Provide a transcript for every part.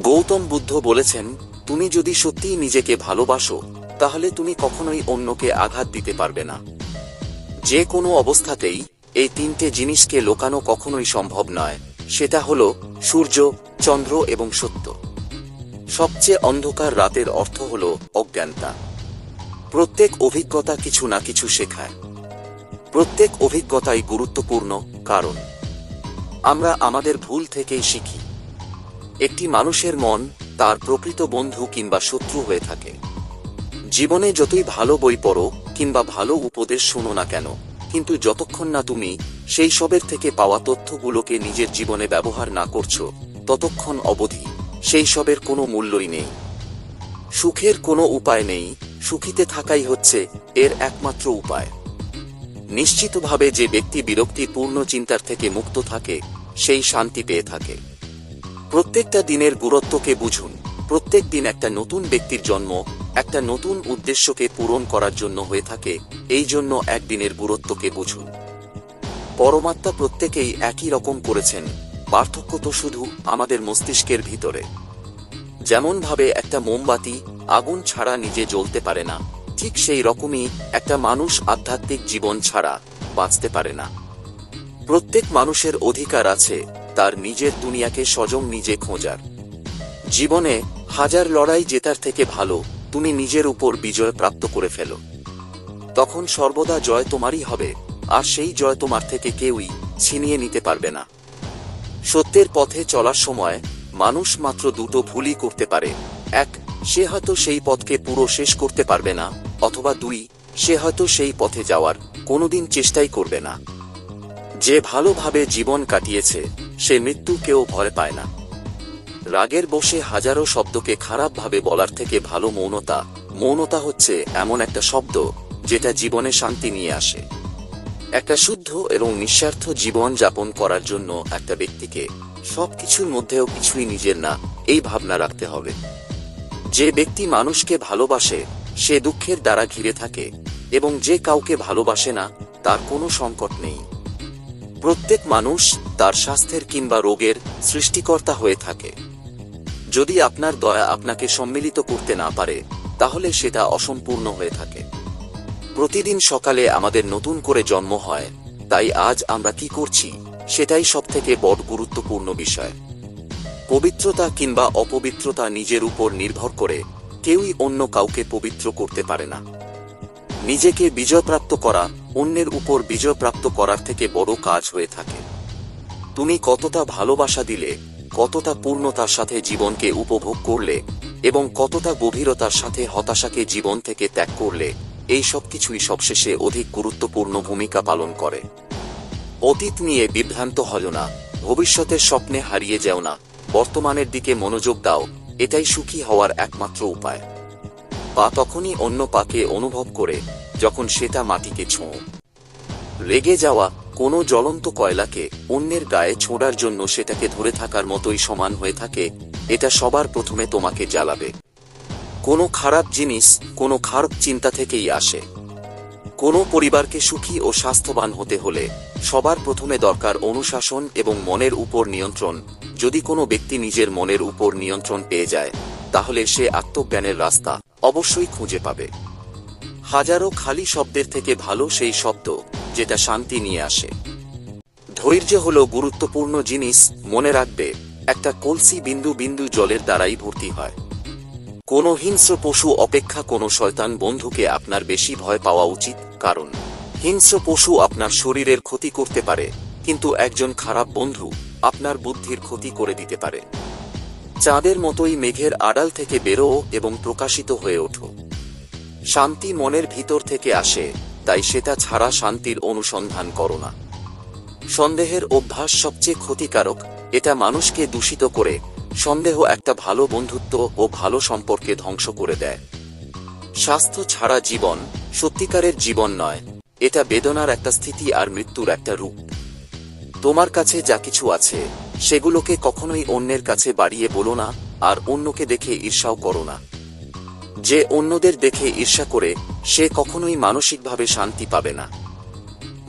গৌতম বুদ্ধ বলেছেন, তুমি যদি সত্যিই নিজেকে ভালোবাসো তাহলে তুমি কখনোই অন্যকে আঘাত দিতে পারবে না। যে কোনো অবস্থাতেই এই তিনটে জিনিসকে লোকানো কখনোই সম্ভব নয়, সেটা হলো সূর্য, চন্দ্র এবং সত্য। সবচেয়ে অন্ধকার রাতের অর্থ হলো অজ্ঞানতা। প্রত্যেক অভিজ্ঞতা কিছু না কিছু শেখায়। প্রত্যেক অভিজ্ঞতাই গুরুত্বপূর্ণ, কারণ আমরা আমাদের ভুল থেকেই শিখি। একটি মানুষের মন তার প্রকৃত বন্ধু কিংবা শত্রু হয়ে থাকে। জীবনে যতই ভালো বই পড়ো কিংবা ভালো উপদেশ শোনো না কেন, কিন্তু যতক্ষণ না তুমি সেই সবের থেকে পাওয়া তথ্যগুলোকে নিজের জীবনে ব্যবহার না করছো, ততক্ষণ অবধি সেই সবের কোনো মূল্যই নেই। সুখের কোনো উপায় নেই, সুখীতে থাকাই হচ্ছে এর একমাত্র উপায়। নিশ্চিতভাবে যে ব্যক্তি বিরক্তিপূর্ণ চিন্তার থেকে মুক্ত থাকে, সেই শান্তি পেয়ে থাকে। প্রত্যেকটা দিনের গুরুত্বকে বুঝুন। প্রত্যেক দিন একটা নতুন ব্যক্তির জন্ম একটা নতুন উদ্দেশ্যকে পূরণ করার জন্য হয়ে থাকে, এই জন্য একদিনের গুরুত্বকে বুঝুন। পরমাত্মা প্রত্যেকেই একই রকম করেছেন, পার্থক্য তো শুধু আমাদের মস্তিষ্কের ভিতরে। যেমন ভাবে একটা মোমবাতি আগুন ছাড়া নিজে জ্বলতে পারে না, ঠিক সেই রকমই একটা মানুষ আধ্যাত্মিক জীবন ছাড়া বাঁচতে পারে না। প্রত্যেক মানুষের অধিকার আছে তার নিজের দুনিয়াকে স্বয়ং নিজে খোঁজার। জীবনে হাজার লড়াই জেতার থেকে ভালো তুমি নিজের উপর বিজয় প্রাপ্ত করে ফেলো। তখন সর্বদা জয় তোমারই হবে, আর সেই জয় তোমার থেকে কেউই ছিনিয়ে নিতে পারবে না। সত্যের পথে চলার সময় মানুষ মাত্র দুটো ভুলই করতে পারে। এক, সে হয়তো সেই পথকে পুরো শেষ করতে পারবে না, অথবা দুই, সে হয়তো সেই পথে যাওয়ার কোনোদিন চেষ্টাই করবে না। যে ভালোভাবে জীবন কাটিয়েছে সে মৃত্যুকেও ভয় পায় না। রাগের বশে হাজারো শব্দকে খারাপভাবে বলার থেকে ভালো মৌনতা হচ্ছে এমন একটা শব্দ যেটা জীবনে শান্তি নিয়ে আসে। একটা শুদ্ধ এবং নিঃস্বার্থ জীবন যাপন করার জন্য একটা ব্যক্তিকে সবকিছুর মধ্যেও কিছুই নিজের না, এই ভাবনা রাখতে হবে। যে ব্যক্তি মানুষকে ভালোবাসে সে দুঃখের দ্বারা ঘিরে থাকে, এবং যে কাউকে ভালোবাসে না তার কোনো সংকট নেই। প্রত্যেক মানুষ তার স্বাস্থ্যের কিংবা রোগের সৃষ্টিকর্তা হয়ে থাকে। যদি আপনার দয়া আপনাকে সম্মিলিত করতে না পারে, তাহলে সেটা অসম্পূর্ণ হয়ে থাকে। প্রতিদিন সকালে আমাদের নতুন করে জন্ম হয়, তাই আজ আমরা কি করছি সেটাই সবথেকে বড় গুরুত্বপূর্ণ বিষয়। পবিত্রতা কিংবা অপবিত্রতা নিজের উপর নির্ভর করে, কেউই অন্য কাউকে পবিত্র করতে পারে না। নিজেকে বিজয়প্রাপ্ত করা অন্যের উপর বিজয়প্রাপ্ত করার থেকে বড় কাজ হয়ে থাকে। তুমি কতটা ভালোবাসা দিলে, কতটা পূর্ণতার সাথে জীবনকে উপভোগ করলে, এবং কতটা গভীরতার সাথে হতাশাকে জীবন থেকে ত্যাগ করলে, এই সব কিছুই সবশেষে অধিক গুরুত্বপূর্ণ ভূমিকা পালন করে। অতীত নিয়ে বিভ্রান্ত হও না, ভবিষ্যতের স্বপ্নে হারিয়ে যাও না, বর্তমানের দিকে মনোযোগ দাও, এটাই সুখী হওয়ার একমাত্র উপায়। পা তখনই অন্য পাকে অনুভব করে যখন সেটা মাটিকে ছোঁয়। রেগে যাওয়া কোনো জ্বলন্ত কয়লাকে অন্যের গায়ে ছোঁড়ার জন্য সেটাকে ধরে থাকার মতোই সমান হয়ে থাকে। এটা সবার প্রথমে তোমাকে জ্বালাবে। কোনো খারাপ জিনিস কোনো খারাপ চিন্তা থেকেই আসে। কোনো পরিবারকে সুখী ও স্বাস্থ্যবান হতে হলে সবার প্রথমে দরকার অনুশাসন এবং মনের উপর নিয়ন্ত্রণ। যদি কোনো ব্যক্তি নিজের মনের উপর নিয়ন্ত্রণ পেয়ে যায়, তাহলে সে আত্মজ্ঞানের রাস্তা অবশ্যই খুঁজে পাবে। হাজারো খালি শব্দের থেকে ভালো সেই শব্দ যেটা শান্তি নিয়ে আসে। ধৈর্য হলো গুরুত্বপূর্ণ জিনিস। মনে রাখবে, একটা কলসি বিন্দু বিন্দু জলের দ্বারাই ভর্তি হয়। কোনো হিংস্র পশু অপেক্ষা কোনো শয়তান বন্ধুকে আপনার বেশি ভয় পাওয়া উচিত, কারণ হিংস্র পশু আপনার শরীরের ক্ষতি করতে পারে, কিন্তু একজন খারাপ বন্ধু আপনার বুদ্ধির ক্ষতি করে দিতে পারে। চাঁদের মতোই মেঘের আড়াল থেকে বেরো এবং প্রকাশিত হয়ে ওঠো। শান্তি মনের ভিতর থেকে আসে, তাই সেটা ছাড়া শান্তির অনুসন্ধান করো না। সন্দেহের অভ্যাস সবচেয়ে ক্ষতিকারক, এটা মানুষকে দূষিত করে। সন্দেহ একটা ভালো বন্ধুত্ব ও ভালো সম্পর্কে ধ্বংস করে দেয়। স্বাস্থ্য ছাড়া জীবন সত্যিকারের জীবন নয়, এটা বেদনার একটা স্থিতি আর মৃত্যুর একটা রূপ। তোমার কাছে যা কিছু আছে সেগুলোকে কখনোই অন্যের কাছে বাড়িয়ে বলো না, আর অন্যকে দেখে ঈর্ষাও করো না। যে অন্যদের দেখে ঈর্ষা করে সে কখনোই মানসিকভাবে শান্তি পাবে না।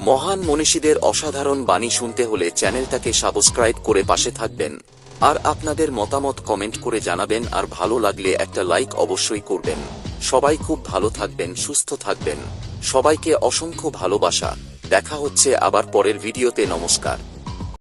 মহান মনীষীদের অসাধারণ বাণী শুনতে হলে চ্যানেলটাকে সাবস্ক্রাইব করে পাশে থাকবেন। আর আপনাদের মতামত কমেন্ট করে জানাবেন, আর ভালো লাগলে একটা লাইক অবশ্যই করবেন। সবাই খুব ভালো থাকবেন, সুস্থ থাকবেন। সবাইকে অসংখ্য ভালোবাসা। দেখা হচ্ছে আবার পরের ভিডিওতে। নমস্কার।